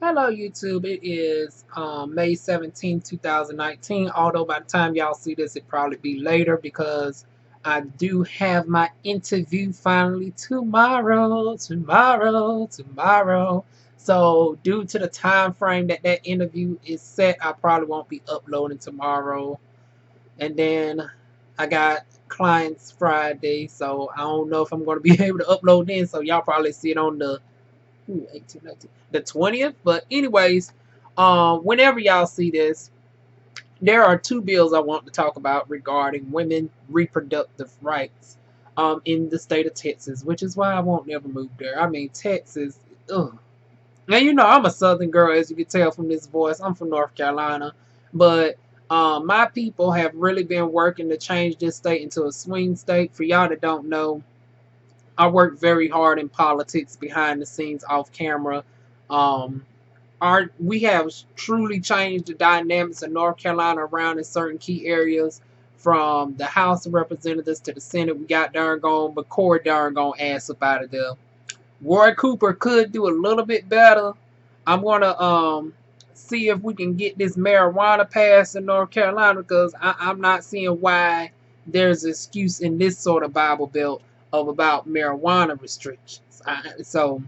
Hello, YouTube. It is May 17th, 2019. Although by the time y'all see this, it probably be later because I do have my interview finally tomorrow. So due to the time frame that interview is set, I probably won't be uploading tomorrow. And then I got clients Friday, so I don't know if I'm going to be able to upload then. So y'all probably see it on the 18, 19, the 20th. But anyways, whenever y'all see this, there are two bills I want to talk about regarding women reproductive rights in the state of Texas, which is why I won't never move there. I mean, Texas, ugh. Now, I'm a Southern girl, as you can tell from this voice. I'm from North Carolina. But my people have really been working to change this state into a swing state. For y'all that don't know, I work very hard in politics behind the scenes, off camera. Um, we have truly changed the dynamics of North Carolina around in certain key areas, from the House of Representatives to the Senate. We got darn gone, but Corey darn gone ass up out of there. Roy Cooper could do a little bit better. I'm gonna see if we can get this marijuana passed in North Carolina, because I'm not seeing why there's an excuse in this sort of Bible Belt of about marijuana restrictions. So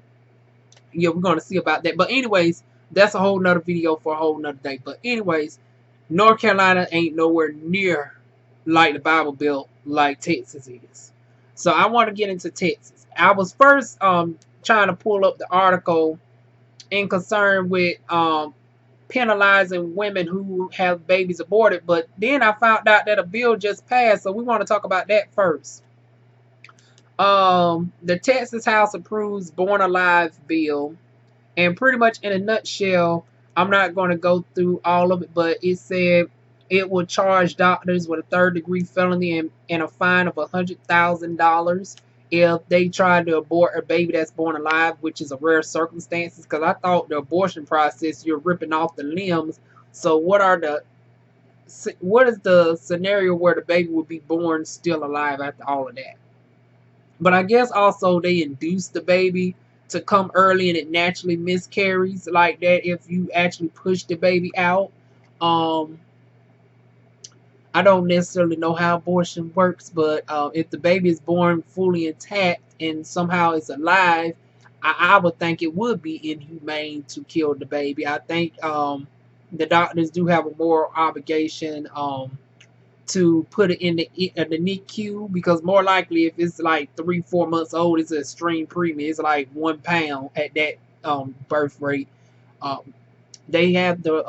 yeah, we're gonna see about that. But anyways, that's a whole nother video for a whole nother day. But anyways, North Carolina ain't nowhere near like the Bible Belt like Texas is. So I want to get into Texas. I was first trying to pull up the article in concern with penalizing women who have babies aborted, but then I found out that a bill just passed, so we want to talk about that first. The Texas House approves Born Alive bill, and pretty much in a nutshell, I'm not going to go through all of it, but it said it will charge doctors with a third-degree felony and a fine of $100,000 if they try to abort a baby that's born alive, which is a rare circumstances. Because I thought the abortion process, you're ripping off the limbs. So what is the scenario where the baby would be born still alive after all of that? But I guess also they induce the baby to come early and it naturally miscarries like that if you actually push the baby out. Um, I don't necessarily know how abortion works, but if the baby is born fully intact and somehow is alive, I would think it would be inhumane to kill the baby. I think the doctors do have a moral obligation to put it in the NICU, because more likely if it's like 3-4 months old, it's an extreme premium. It's like 1 pound at that birth rate. Um, they have the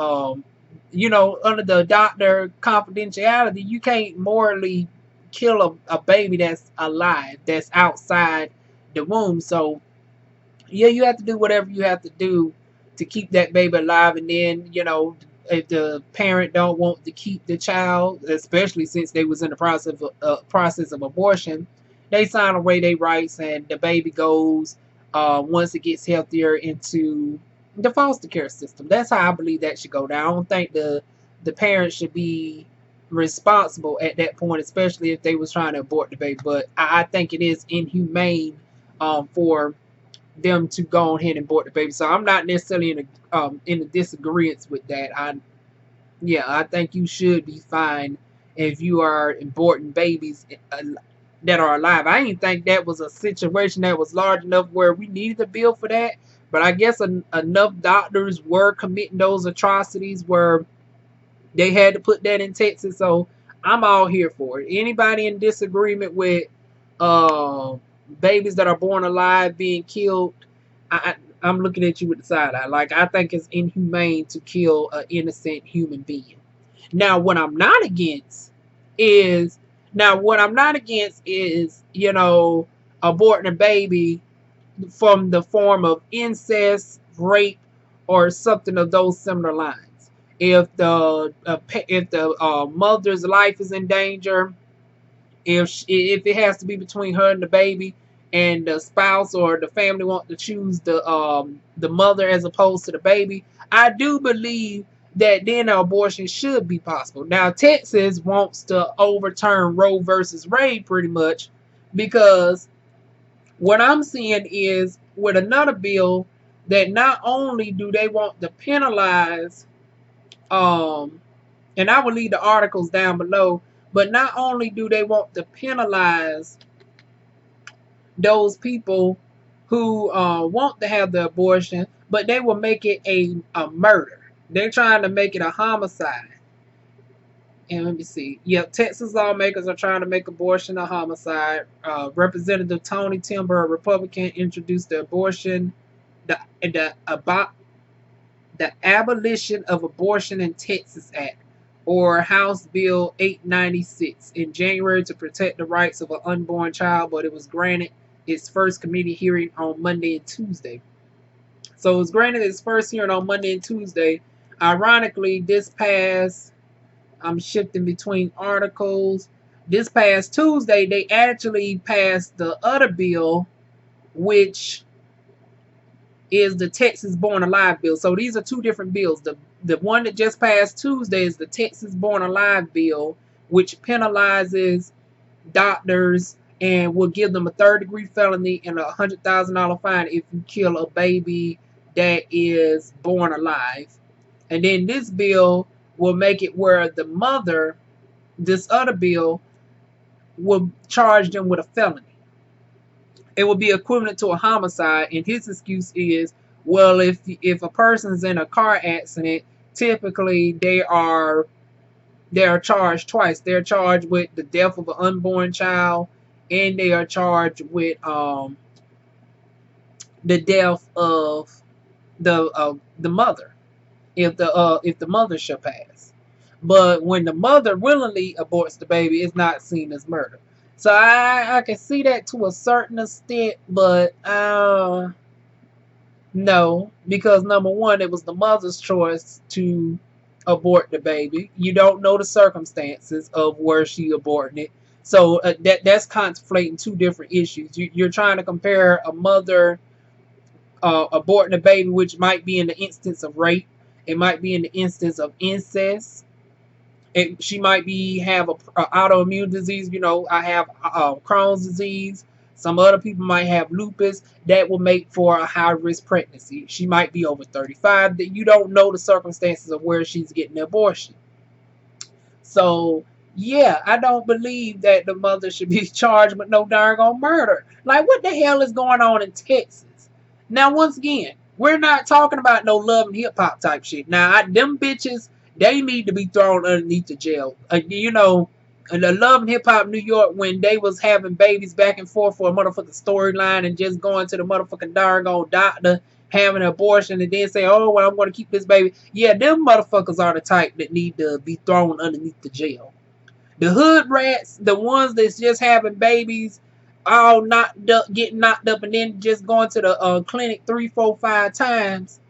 under the doctor confidentiality, you can't morally kill a baby that's alive, that's outside the womb. So yeah, you have to do whatever you have to do to keep that baby alive. And then, if the parent don't want to keep the child, especially since they was in the process of abortion, they sign away their rights, and the baby goes, once it gets healthier, into the foster care system. That's how I believe that should go down. I don't think the parents should be responsible at that point, especially if they was trying to abort the baby. But I think it is inhumane for them to go ahead and abort the baby. So I'm not necessarily in a disagreement with that. I think you should be fine if you are aborting babies that are alive. I didn't think that was a situation that was large enough where we needed a bill for that. But I guess enough doctors were committing those atrocities where they had to put that in Texas. So I'm all here for it. Anybody in disagreement with uh, babies that are born alive being killed, I'm looking at you with the side eye. Like, I think it's inhumane to kill an innocent human being. Now, what I'm not against is aborting a baby from the form of incest, rape, or something of those similar lines. If the mother's life is in danger, if it has to be between her and the baby, and the spouse or the family want to choose the mother as opposed to the baby, I do believe that then an abortion should be possible. Now, Texas wants to overturn Roe versus Wade pretty much, because what I'm seeing is with another bill that not only do they want to penalize, and I will leave the articles down below, but not only do they want to penalize those people who want to have the abortion, but they will make it a murder. They're trying to make it a homicide. And let me see. Yep, Texas lawmakers are trying to make abortion a homicide. Representative Tony Timber, a Republican, introduced the abortion, the about the Abolition of Abortion in Texas Act, or House Bill 896, in January to protect the rights of an unborn child, but it was granted its first committee hearing on Monday and Tuesday. So it was granted its first hearing on Monday and Tuesday. Ironically, I'm shifting between articles. This past Tuesday, they actually passed the other bill, which is the Texas Born Alive bill. So these are two different bills. The one that just passed Tuesday is the Texas Born Alive bill, which penalizes doctors and will give them a third-degree felony and a $100,000 fine if you kill a baby that is born alive. And then this bill will make it where the mother, this other bill, will charge them with a felony. It will be equivalent to a homicide, and his excuse is, well, if a person's in a car accident, typically they are charged twice. They're charged with the death of an unborn child, and they are charged with the death of the mother, if the mother shall pass. But when the mother willingly aborts the baby, it's not seen as murder. So I can see that to a certain extent, but no, because number one, it was the mother's choice to abort the baby. You don't know the circumstances of where she aborted it. So that's contemplating two different issues. You're trying to compare a mother aborting a baby, which might be in the instance of rape. It might be in the instance of incest. She might have a autoimmune disease. I have Crohn's disease. Some other people might have lupus. That will make for a high-risk pregnancy. She might be over 35. That you don't know the circumstances of where she's getting the abortion. So, yeah, I don't believe that the mother should be charged with no darn murder. Like, what the hell is going on in Texas? Now, once again, we're not talking about no love and hip-hop type shit. Now, them bitches, they need to be thrown underneath the jail. In the Love and Hip Hop New York, when they was having babies back and forth for a motherfucking storyline and just going to the motherfucking darn doctor, having an abortion, and then say, oh, well, I'm going to keep this baby. Yeah, them motherfuckers are the type that need to be thrown underneath the jail. The hood rats, the ones that's just having babies, all knocked up, getting knocked up, and then just going to the clinic 3, 4, 5 times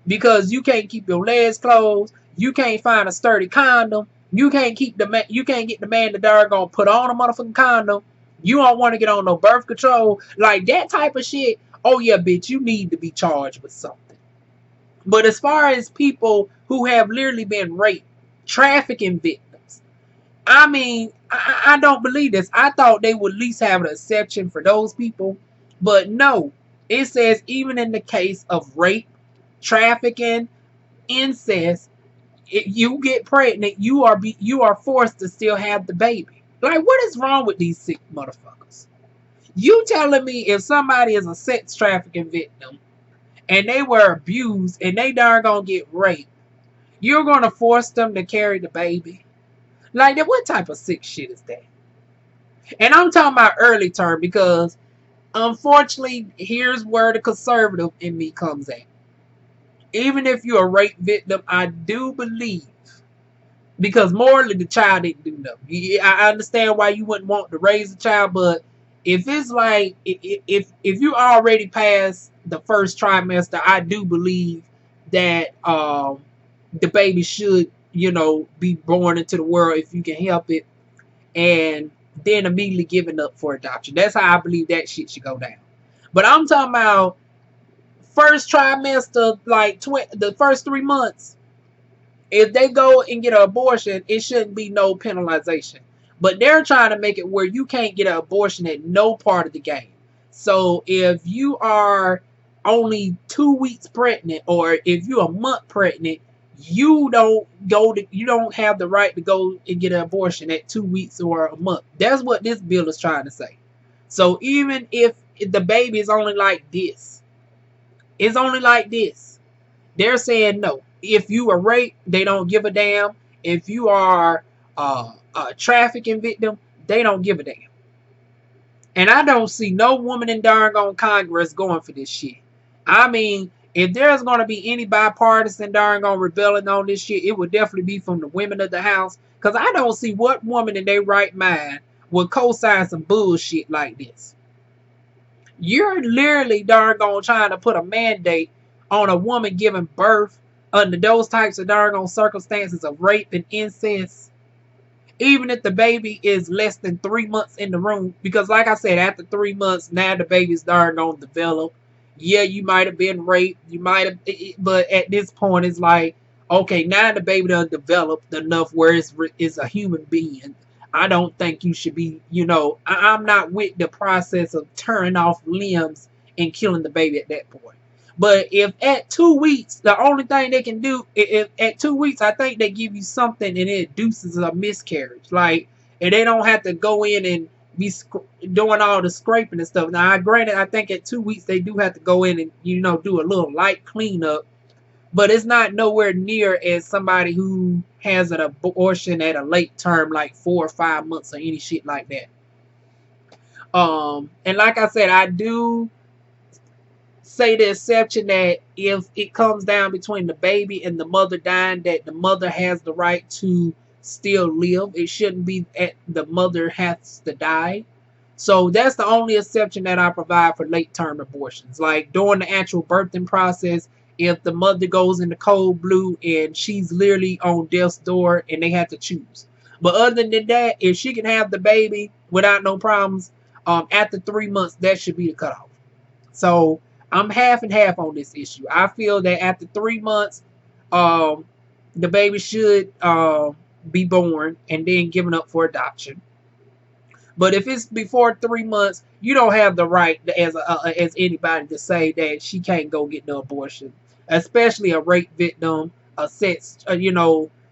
because you can't keep your legs closed. You can't find a sturdy condom. You can't get the man to darn put on a motherfucking condom. You don't want to get on no birth control. Like that type of shit. Oh yeah, bitch, you need to be charged with something. But as far as people who have literally been raped, trafficking victims, I mean, I don't believe this. I thought they would at least have an exception for those people. But no. It says even in the case of rape, trafficking, incest, if you get pregnant, you are forced to still have the baby. Like, what is wrong with these sick motherfuckers? You telling me if somebody is a sex trafficking victim and they were abused and they darn gonna get raped, you're gonna force them to carry the baby? Like, what type of sick shit is that? And I'm talking about early term because, unfortunately, here's where the conservative in me comes at. Even if you're a rape victim, I do believe, because morally the child didn't do nothing. I understand why you wouldn't want to raise a child, but if it's like, if you already passed the first trimester, I do believe that the baby should, be born into the world if you can help it, and then immediately given up for adoption. That's how I believe that shit should go down. But I'm talking about first trimester, like the first 3 months, if they go and get an abortion, it shouldn't be no penalization. But they're trying to make it where you can't get an abortion at no part of the game. So if you are only 2 weeks pregnant, or if you're a month pregnant, you don't have the right to go and get an abortion at 2 weeks or a month. That's what this bill is trying to say. So even if the baby is only like this, it's only like this, they're saying no. If you are raped, they don't give a damn. If you are a trafficking victim, they don't give a damn. And I don't see no woman in darn on Congress going for this shit. I mean, if there's going to be any bipartisan darn on rebelling on this shit, it would definitely be from the women of the House. Because I don't see what woman in their right mind would co-sign some bullshit like this. You're literally darn on trying to put a mandate on a woman giving birth under those types of darn on circumstances of rape and incest, even if the baby is less than 3 months in the room. Because like I said, after 3 months, now the baby's darn on develop. Yeah, you might have been raped, you might have, but at this point it's like, okay, now the baby done developed enough where it's a human being. I don't think you should be, I'm not with the process of tearing off limbs and killing the baby at that point. But if at 2 weeks, the only thing they can do, if at 2 weeks, I think they give you something and it induces a miscarriage. Like, and they don't have to go in and be doing all the scraping and stuff. Now, granted, I think at 2 weeks, they do have to go in and, do a little light cleanup. But it's not nowhere near as somebody who has an abortion at a late term, like 4 or 5 months or any shit like that. And like I said, I do say the exception that if it comes down between the baby and the mother dying, that the mother has the right to still live. It shouldn't be that the mother has to die. So that's the only exception that I provide for late term abortions. Like during the actual birthing process, if the mother goes into cold blue and she's literally on death's door and they have to choose. But other than that, if she can have the baby without no problems, after 3 months, that should be the cutoff. So I'm half and half on this issue. I feel that after 3 months, the baby should be born and then given up for adoption. But if it's before 3 months, you don't have the right as anybody to say that she can't go get no abortion, especially a rape victim, a sex,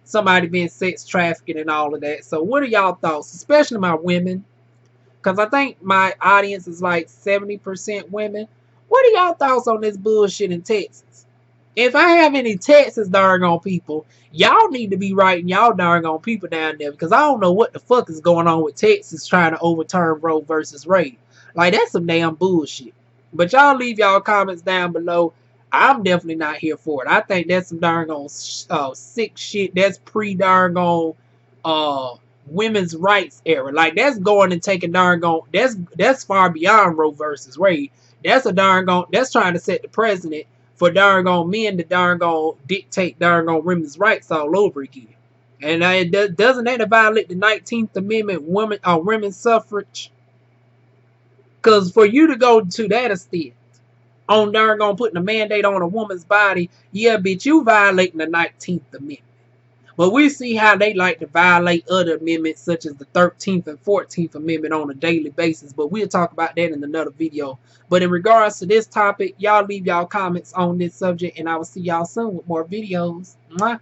somebody being sex trafficked and all of that. So what are y'all thoughts, especially my women? Because I think my audience is like 70% women. What are y'all thoughts on this bullshit in Texas? If I have any Texas darn on people, y'all need to be writing y'all darn on people down there, because I don't know what the fuck is going on with Texas trying to overturn Roe versus Wade. Like, that's some damn bullshit. But y'all leave y'all comments down below. I'm definitely not here for it. I think that's some darn on sick shit. That's pre-darn on women's rights era. Like, that's going and taking darn on, that's far beyond Roe versus Wade. That's a darn on, that's trying to set the precedent for darn on men to darn on dictate darn on women's rights all over again. And doesn't that violate the 19th Amendment, women's suffrage? Because for you to go to that extent on darn on putting a mandate on a woman's body, yeah, bitch, you violating the 19th Amendment. But we see how they like to violate other amendments, such as the 13th and 14th Amendment on a daily basis. But we'll talk about that in another video. But in regards to this topic, y'all leave y'all comments on this subject, and I will see y'all soon with more videos. Mwah.